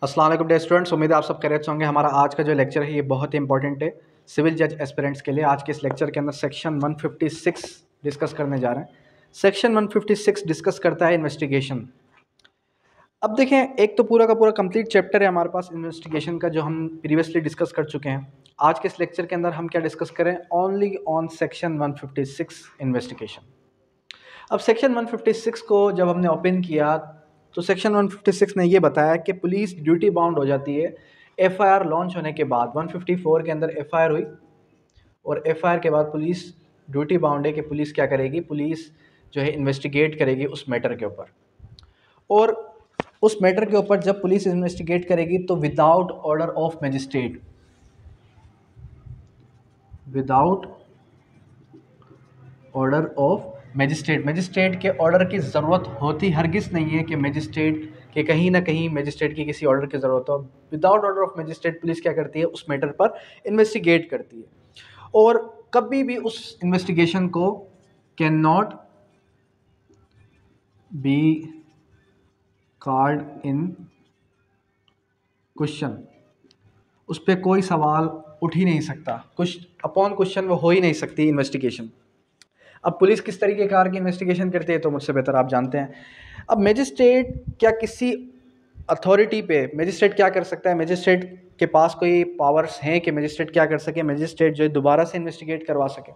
अस्सलाम वालेकुम dear students, उम्मीद है आप सब खैरियत से होंगे। हमारा आज का जो लेक्चर है ये बहुत ही इंपॉर्टेंट है सिविल जज एस्पिरेंट्स के लिए। आज के इस लेक्चर के अंदर सेक्शन 156 डिस्कस करने जा रहे हैं। सेक्शन 156 डिस्कस करता है इन्वेस्टिगेशन। अब देखें, एक तो पूरा का पूरा कंप्लीट चैप्टर है हमारे पास इन्वेस्टिगेशन का, जो हम प्रीवियसली डिस्कस कर चुके हैं। आज के इस लेक्चर के अंदर हम क्या डिस्कस करें? Only on section 156 investigation. अब सेक्शन 156 को जब हमने ओपन किया तो सेक्शन 156 ने ये बताया कि पुलिस ड्यूटी बाउंड हो जाती है एफआईआर लॉन्च होने के बाद। 154 के अंदर एफआईआर हुई और एफआईआर के बाद पुलिस ड्यूटी बाउंड है कि पुलिस क्या करेगी, पुलिस जो है इन्वेस्टिगेट करेगी उस मैटर के ऊपर। और उस मैटर के ऊपर जब पुलिस इन्वेस्टिगेट करेगी तो without order of magistrate, without order of magistrate के ऑर्डर की ज़रूरत होती हरगिज़ नहीं है कि मजिस्ट्रेट के कहीं ना कहीं मजिस्ट्रेट की किसी ऑर्डर की ज़रूरत हो। Without order of magistrate police क्या करती है, उस मैटर पर इन्वेस्टिगेट करती है और कभी भी उस इन्वेस्टिगेशन को can not be called in question. उस पर कोई सवाल उठ ही नहीं सकता, कुछ अपॉन क्वेश्चन वो हो ही नहीं सकती इन्वेस्टिगेशन। अब पुलिस किस तरीके कार की इन्वेस्टिगेशन करती है तो मुझसे बेहतर आप जानते हैं। अब मजिस्ट्रेट क्या किसी अथॉरिटी पे, मजिस्ट्रेट क्या कर सकता है? मजिस्ट्रेट के पास कोई पावर्स हैं कि मजिस्ट्रेट क्या कर सके, मजिस्ट्रेट जो है दोबारा से इन्वेस्टिगेट करवा सके?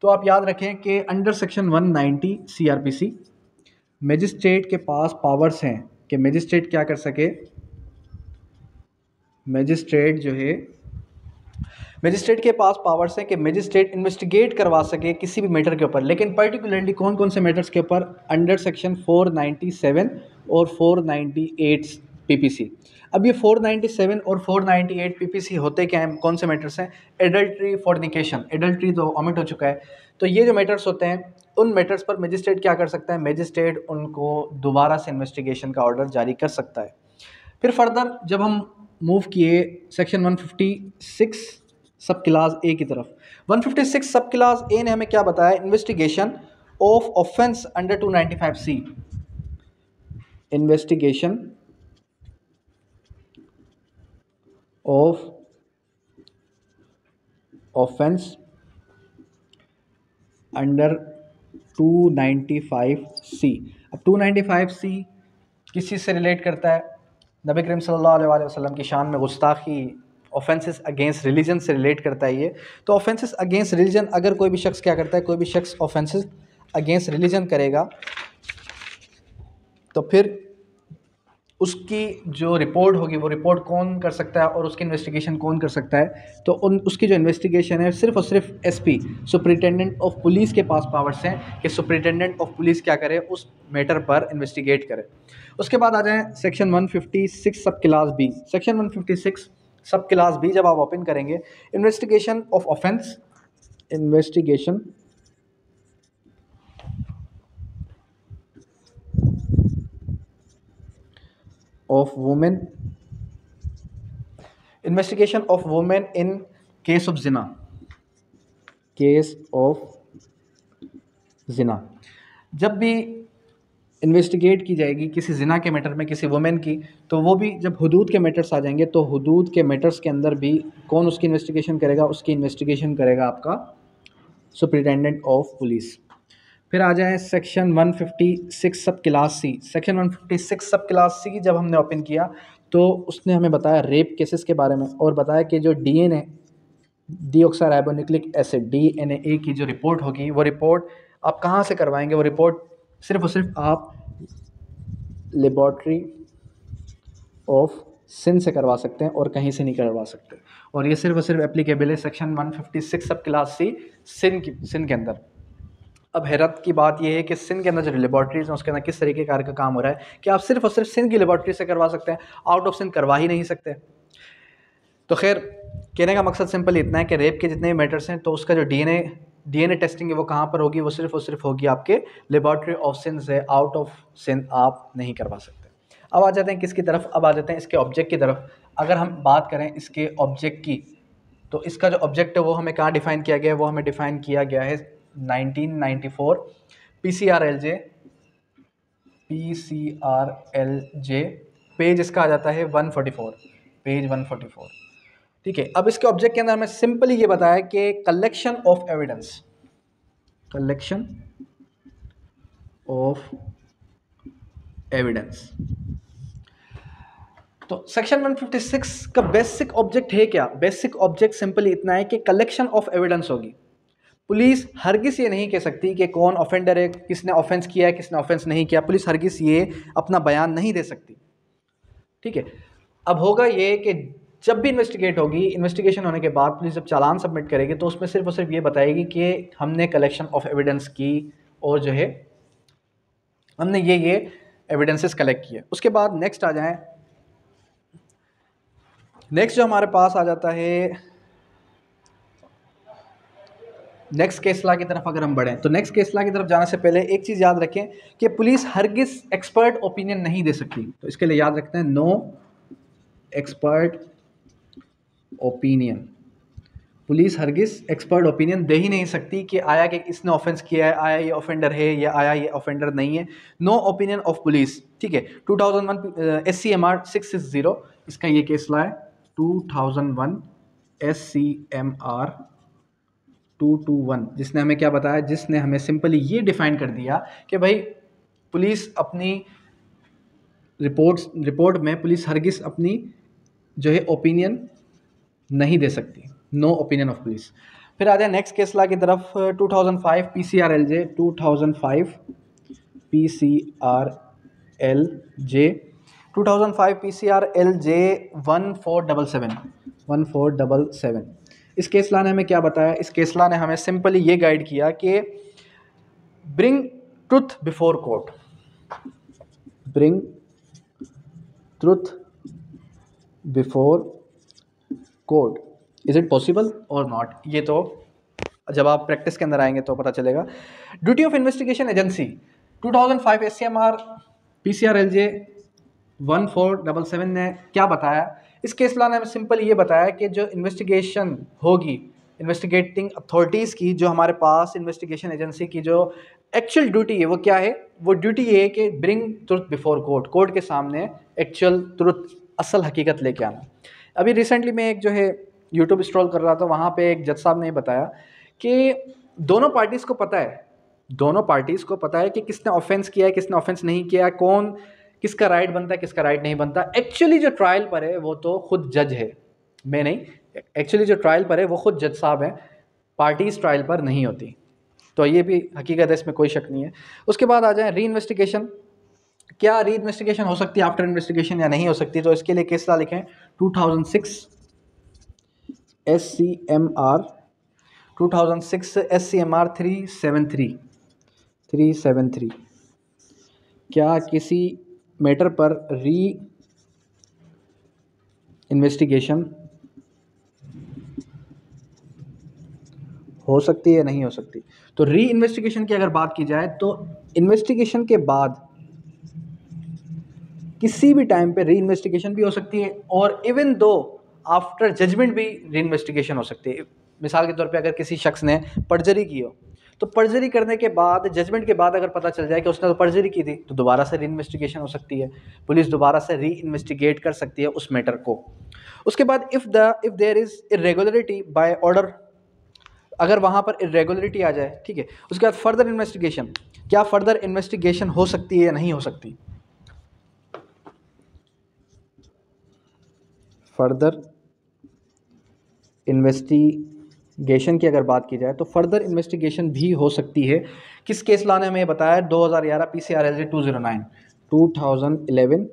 तो आप याद रखें कि अंडर सेक्शन 190 CRPC मजिस्ट्रेट के पास पावर्स हैं कि मजिस्ट्रेट क्या कर सके, मजिस्ट्रेट जो है, मजिस्ट्रेट के पास पावर्स है कि मजिस्ट्रेट इन्वेस्टिगेट करवा सके किसी भी मैटर के ऊपर। लेकिन पर्टिकुलरली कौन कौन से मैटर्स के ऊपर? अंडर सेक्शन 497 और 498 PPC। अब ये 497 और 498 PPC होते क्या हैं, कौन से मैटर्स हैं? एडल्ट्री, फोर्निकेशन, एडल्ट्री तो ओमिट हो चुका है। तो ये जो मैटर्स होते हैं उन मैटर्स पर मजिस्ट्रेट क्या कर सकता है? मजिस्ट्रेट उनको दोबारा से इन्वेस्टिगेशन का ऑर्डर जारी कर सकता है। फिर फर्दर जब हम मूव किए सेक्शन 156 सब क्लास ए की तरफ, 156 सब क्लास ए ने हमें क्या बताया? Investigation of offence under 295C, investigation of offence under 295C। अब 295C किस चीज़ से रिलेट करता है? नबी करीम सल्लल्लाहु अलैहि वसल्लम की शान में गुस्ताखी, ऑफेंसेस अगेंस्ट रिलीजन से रिलेट करता है ये। तो ऑफेंसेस अगेंस्ट रिलीजन, अगर कोई भी शख्स क्या करता है, कोई भी शख्स ऑफेंसेस अगेंस्ट रिलीजन करेगा तो फिर उसकी जो रिपोर्ट होगी वो रिपोर्ट कौन कर सकता है और उसकी इन्वेस्टिगेशन कौन कर सकता है? तो उसकी जो इन्वेस्टिगेशन है सिर्फ और सिर्फ SP, सुपरिटेंडेंट ऑफ पुलिस के पास पावर्स हैं कि सुपरिटेंडेंट ऑफ पुलिस क्या करे, उस मैटर पर इन्वेस्टिगेट करे। उसके बाद आ जाएँ सेक्शन 156 सब क्लास B। सेक्शन 156 सब क्लास B जब आप ओपन करेंगे, investigation of offence, investigation of women, investigation of women in case of जिना, केस ऑफ जिना। जब भी इन्वेस्टिगेट की जाएगी किसी जिना के मैटर में किसी वुमेन की, तो वो भी जब हुदूद के मैटर्स आ जाएंगे तो हुदूद के मैटर्स के अंदर भी कौन उसकी इन्वेस्टिगेशन करेगा? उसकी इन्वेस्टिगेशन करेगा आपका सुपरिटेंडेंट ऑफ पुलिस। फिर आ जाए सेक्शन 156 सब क्लास C। सेक्शन 156 सब क्लास C जब हमने ओपन किया तो उसने हमें बताया रेप केसेस के बारे में और बताया कि जो DNA, डीऑक्साराइबोन्यूक्लिक एसिड, DNA की जो रिपोर्ट होगी वो रिपोर्ट आप कहाँ से करवाएंगे? वो रिपोर्ट सिर्फ और सिर्फ आप लेबॉर्ट्री ऑफ सिंध से करवा सकते हैं और कहीं से नहीं करवा सकते। और ये सिर्फ और सिर्फ एप्लीकेबल है सेक्शन 156 सब क्लास C सिंध के अंदर। अब हैरत की बात यह है कि सिंध के अंदर जो लेबॉर्ट्रीज हैं उसके अंदर किस तरीके का काम हो रहा है कि आप सिर्फ और सिर्फ सिंध की लेबॉर्ट्री से करवा सकते हैं, आउट ऑफ सिंध करवा ही नहीं सकते। तो खैर कहने का मकसद सिंपल इतना है कि रेप के जितने भी मैटर्स हैं तो उसका जो DNA टेस्टिंग है वो कहाँ पर होगी? वो सिर्फ और सिर्फ होगी आपके लेबॉर्ट्री ऑफ सिंध से, आउट ऑफ सिंध आप नहीं करवा सकते। अब आ जाते हैं किसकी तरफ? अब आ जाते हैं इसके ऑब्जेक्ट की तरफ। अगर हम बात करें इसके ऑब्जेक्ट की तो इसका जो ऑब्जेक्ट है वो हमें कहाँ डिफ़ाइन किया गया है? वो हमें डिफ़ाइन किया गया है 1994 PCRLJ पेज इसका आ जाता है 144, पेज 144। ठीक है, अब इसके ऑब्जेक्ट के अंदर हमें सिंपली ये बताया कि collection of evidence, collection of evidence. तो सेक्शन 156 का बेसिक ऑब्जेक्ट है क्या? बेसिक ऑब्जेक्ट सिंपली इतना है कि कलेक्शन ऑफ एविडेंस होगी। पुलिस हरगिज ये नहीं कह सकती कि कौन ऑफेंडर है, किसने ऑफेंस किया है, किसने ऑफेंस नहीं किया। पुलिस हरगिज ये अपना बयान नहीं दे सकती। ठीक है, अब होगा ये कि जब भी इन्वेस्टिगेट होगी, इन्वेस्टिगेशन होने के बाद पुलिस जब चालान सबमिट करेगी तो उसमें सिर्फ और सिर्फ ये बताएगी कि हमने कलेक्शन ऑफ एविडेंस की और जो है हमने ये एविडेंसेस कलेक्ट किए। उसके बाद नेक्स्ट आ जाएं, नेक्स्ट जो हमारे पास आ जाता है, नेक्स्ट केस लॉ की तरफ अगर हम बढ़ें तो नेक्स्ट केस लॉ की तरफ जाने से पहले एक चीज़ याद रखें कि पुलिस हरगिज एक्सपर्ट ओपिनियन नहीं दे सकती। तो इसके लिए याद रखते हैं नो एक्सपर्ट ओपिनियन। पुलिस हरगिज एक्सपर्ट ओपिनियन दे ही नहीं सकती कि आया कि इसने ऑफेंस किया है, आया ये ऑफेंडर है या आया ये ऑफेंडर नहीं है। No opinion of police. ठीक है, 2001 SCMR 660 इसका ये केस लॉ है। 2001 SCMR 221 जिसने हमें क्या बताया, जिसने हमें सिंपली ये डिफाइन कर दिया कि भाई पुलिस अपनी रिपोर्ट में पुलिस हरगिज अपनी जो है ओपिनियन नहीं दे सकती। No opinion of police. फिर आ जाए नेक्स्ट केस लॉ की तरफ, 2005 PCRLJ 2005 PCRLJ 2005 PCRLJ 1477। इस केस लॉ ने हमें क्या बताया? इस केस लॉ ने हमें सिंपली ये गाइड किया कि bring truth before court, bring truth before court, is it possible और नॉट? ये तो जब आप प्रैक्टिस के अंदर आएंगे तो पता चलेगा। Duty of investigation agency 2005 SCMR PCRLJ 1477 ने क्या बताया? इस केस लॉ ने हमें सिंपल ये बताया कि जो इन्वेस्टिगेशन होगी, इन्वेस्टिगेटिंग अथॉरिटीज़ की, जो हमारे पास इन्वेस्टिगेशन एजेंसी की जो एक्चुअल ड्यूटी है वो क्या है? वो ड्यूटी ये है कि bring truth before court, court के सामने एक्चुअल ट्रुथ, असल हकीकत लेके आना। अभी रिसेंटली मैं एक जो है यूट्यूब स्क्रॉल कर रहा था, वहाँ पे एक जज साहब ने बताया कि दोनों पार्टीज़ को पता है, दोनों पार्टीज़ को पता है कि किसने ऑफेंस किया है, किसने ऑफेंस नहीं किया, कौन किसका राइट बनता है, किसका राइट नहीं बनता। एक्चुअली जो ट्रायल पर है वो तो खुद जज है, मैं नहीं। एक्चुअली जो ट्रायल पर है वो खुद जज साहब हैं, पार्टीज ट्रायल पर नहीं होती। तो ये भी हकीकत है, इसमें कोई शक नहीं है। उसके बाद आ जाए री इन्वेस्टिगेशन। क्या री इन्वेस्टिगेशन हो सकती है आफ्टर इन्वेस्टिगेशन या नहीं हो सकती? तो इसके लिए केस लॉ लिखें 2006 SCMR 373। क्या किसी मैटर पर री इन्वेस्टिगेशन हो सकती है या नहीं हो सकती? तो री इन्वेस्टिगेशन की अगर बात की जाए तो इन्वेस्टिगेशन के बाद किसी भी टाइम पे री इन्वेस्टिगेशन भी हो सकती है, और इवन दो आफ्टर जजमेंट भी री इन्वेस्टिगेशन हो सकती है। मिसाल के तौर पे अगर किसी शख्स ने पर्जरी की हो, तो पर्जरी करने के बाद, जजमेंट के बाद अगर पता चल जाए कि उसने तो पर्जरी की थी, तो दोबारा से री इन्वेस्टिगेशन हो सकती है। पुलिस दोबारा से री इन्वेस्टिगेट कर सकती है उस मैटर को। उसके बाद if there is irregularity by order, अगर वहाँ पर इरेगुलरिटी आ जाए, ठीक है, उसके बाद फर्दर इन्वेस्टिगेशन, क्या फर्दर इन्वेस्टिगेशन हो सकती है या नहीं हो सकती? फर्दर इन्वेस्टिगेशन की अगर बात की जाए तो फर्दर इन्वेस्टिगेशन भी हो सकती है। किस केस लॉ ने हमें बताया? 2011 PCRLJ 209 2011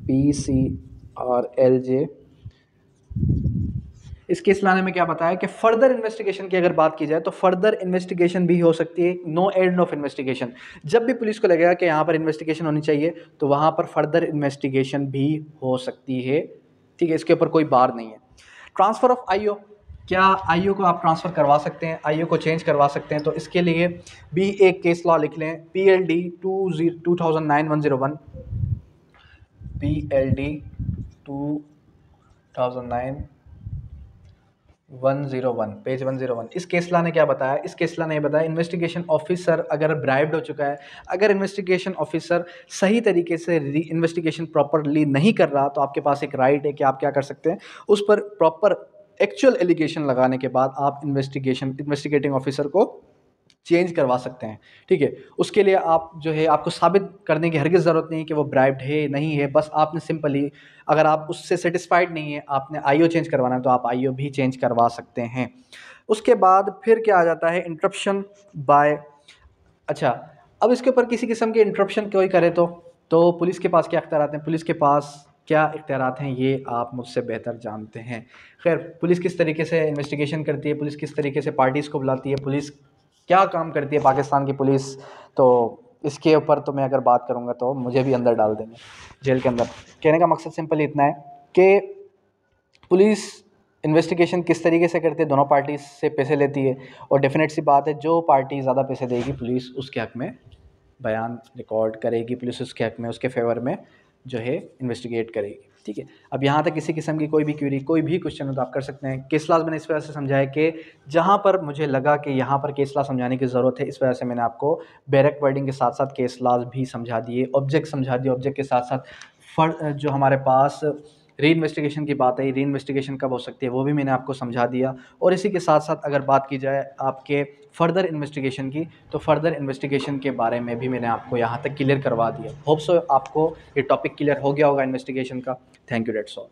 PCRLJ। इस केस लॉ ने हमें क्या बताया कि फर्दर इन्वेस्टिगेशन की अगर बात की जाए तो फर्दर इन्वेस्टिगेशन भी हो सकती है। नो एंड ऑफ इन्वेस्टिगेशन, जब भी पुलिस को लगेगा कि यहाँ पर इन्वेस्टिगेशन होनी चाहिए तो वहाँ पर फर्दर इन्वेस्टिगेशन भी हो सकती है। ठीक है, इसके ऊपर कोई बार नहीं है। ट्रांसफ़र ऑफ IO, क्या IO को आप ट्रांसफ़र करवा सकते हैं, IO को चेंज करवा सकते हैं? तो इसके लिए भी एक केस लॉ लिख लें, PLD 2009-101, PLD 2009 101 पेज 101 इस केस लॉ ने क्या बताया? इस केस लॉ ने ये बताया इन्वेस्टिगेशन ऑफिसर अगर ब्राइब्ड हो चुका है, अगर इन्वेस्टिगेशन ऑफिसर सही तरीके से इन्वेस्टिगेशन प्रॉपरली नहीं कर रहा, तो आपके पास एक राइट है कि आप क्या कर सकते हैं, उस पर प्रॉपर एक्चुअल एलिगेशन लगाने के बाद आप इन्वेस्टिगेटिंग ऑफिसर को चेंज करवा सकते हैं। ठीक है, उसके लिए आप जो है आपको साबित करने की हरगिज़ ज़रूरत नहीं है कि वो ब्राइब्ड है नहीं है, बस आपने सिंपली, अगर आप उससे सेटिस्फाइड नहीं है, आपने आईओ चेंज करवाना है, तो आप आईओ भी चेंज करवा सकते हैं। उसके बाद फिर क्या आ जाता है, इंटरप्शन बाय। अच्छा, अब इसके ऊपर किसी किस्म के इंटरप्शन कोई करे तो पुलिस के पास क्या इख्तियारात हैं, पुलिस के पास क्या इख्तियारात हैं, ये आप मुझसे बेहतर जानते हैं। खैर, पुलिस किस तरीके से इन्वेस्टिगेशन करती है, पुलिस किस तरीके से पार्टीज़ को बुलाती है, पुलिस क्या काम करती है पाकिस्तान की पुलिस, तो इसके ऊपर तो मैं अगर बात करूँगा तो मुझे भी अंदर डाल देंगे जेल के अंदर। कहने का मकसद सिंपल इतना है कि पुलिस इन्वेस्टिगेशन किस तरीके से करती है, दोनों पार्टी से पैसे लेती है, और डेफिनेट सी बात है जो पार्टी ज़्यादा पैसे देगी पुलिस उसके हक़ में बयान रिकॉर्ड करेगी, पुलिस उसके हक़ में, उसके फेवर में जो है इन्वेस्टिगेट करेगी। ठीक है, अब यहाँ तक किसी किस्म की कोई भी क्वेरी, कोई भी क्वेश्चन हो तो आप कर सकते हैं। केस लॉज मैंने इस वजह से समझाया कि जहाँ पर मुझे लगा कि यहाँ पर केस लॉ समझाने की ज़रूरत है, इस वजह से मैंने आपको बैरक वर्डिंग के साथ साथ केस लॉज भी समझा दिए, ऑब्जेक्ट समझा दिए, ऑब्जेक्ट के साथ साथ जो हमारे पास री इन्वेस्टिगेशन की बात है, री इन्वेस्टिगेशन कब हो सकती है वो भी मैंने आपको समझा दिया। और इसी के साथ साथ अगर बात की जाए आपके फ़र्दर इन्वेस्टिगेशन की, तो फ़र्दर इन्वेस्टिगेशन के बारे में भी मैंने आपको यहाँ तक क्लियर करवा दिया। होप सो आपको ये टॉपिक क्लियर हो गया होगा इन्वेस्टिगेशन का। Thank you, that's all.